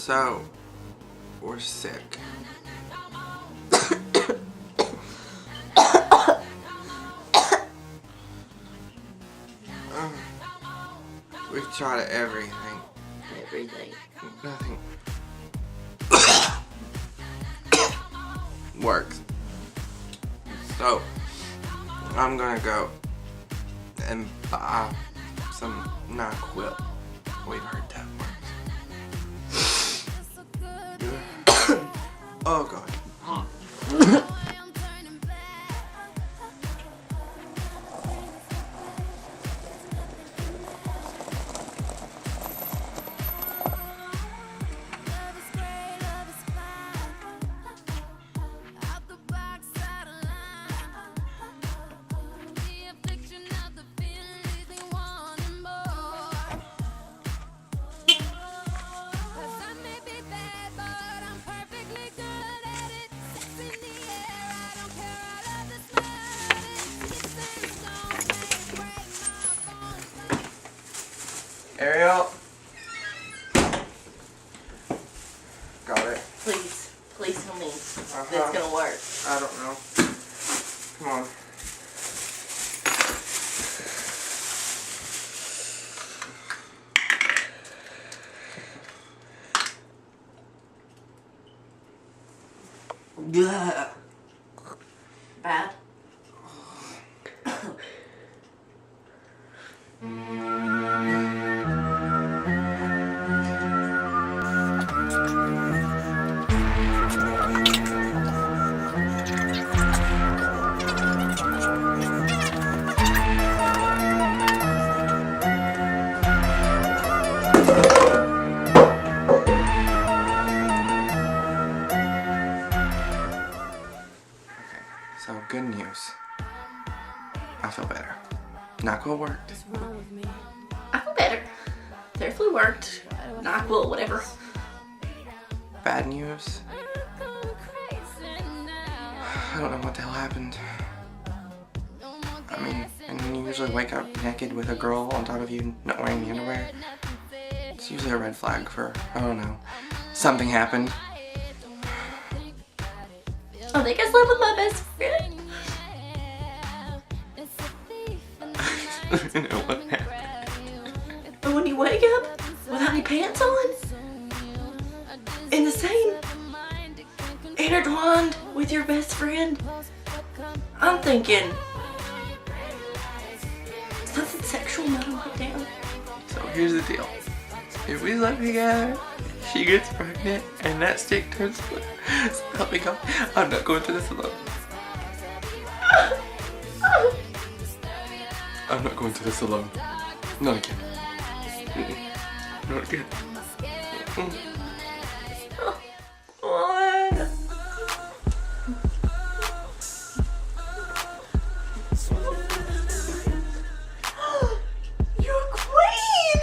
So, we're sick. We've tried everything. Nothing works. So, I'm gonna go and buy some NyQuil. We've heard that works. Oh God. Ariel? Got it. Please tell me that's gonna work. I don't know. Come on. Yeah. Bad? So, good news. I feel better. NyQuil worked. I feel better. Therefore worked. NyQuil, whatever. Bad news. I don't know what the hell happened. I mean, and you usually wake up naked with a girl on top of you not wearing the underwear. It's usually a red flag for, I don't know, something happened. I think I slept with my best friend. I don't know what happened. And when you wake up without any pants on, in the same intertwined with your best friend, I'm thinking something sexual might have went down. So here's the deal. If we sleep together, she gets pregnant, and that stick turns blue. So help me God. I'm not going through this alone. I'm not going through this alone. Not again. Not again. What? You're a queen!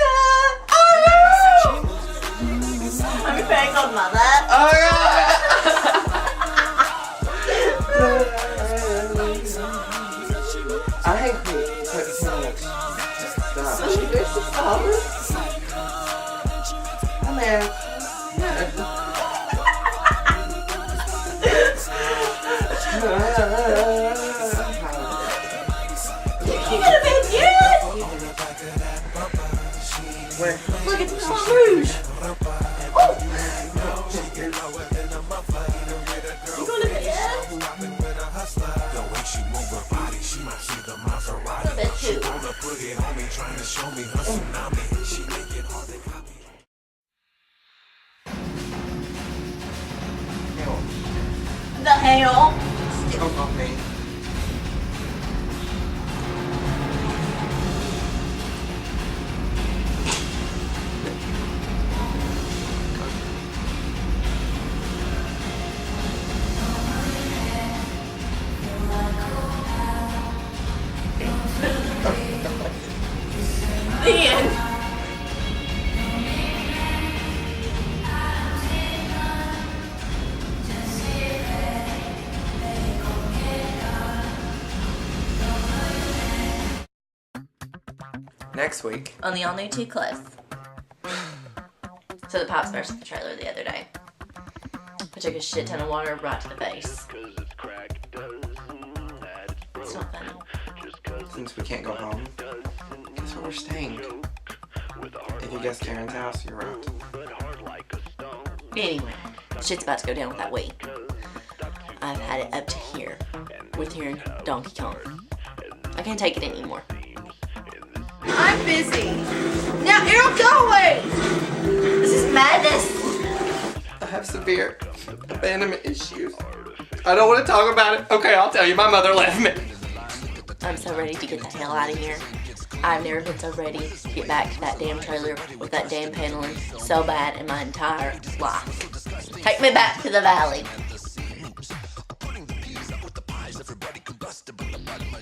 Oh no! Have you banged on mother? Oh God! I hate me. Stop. Oh man. You got a bed yet? Where? Look at the Moulin Rouge. Oh. You going to bed yet? I bet too. The hell? Still on me. The end. Next week. On the all-new T-Class. So the pipes burst in the trailer the other day. I took a shit ton of water right to the face. It's not funny. Since we can't go home, guess where we're staying? If you guess Karen's house, you're right. Anyway, shit's about to go down with that weed. I've had it up to here with hearing Donkey Kong. I can't take it anymore. I'm busy. Now, Errol, go away! This is madness. I have severe abandonment issues. I don't want to talk about it. Okay, I'll tell you. My mother left me. I'm so ready to get the hell out of here. I've never been so ready to get back to that damn trailer with that damn paneling so bad in my entire life. Take me back to the valley.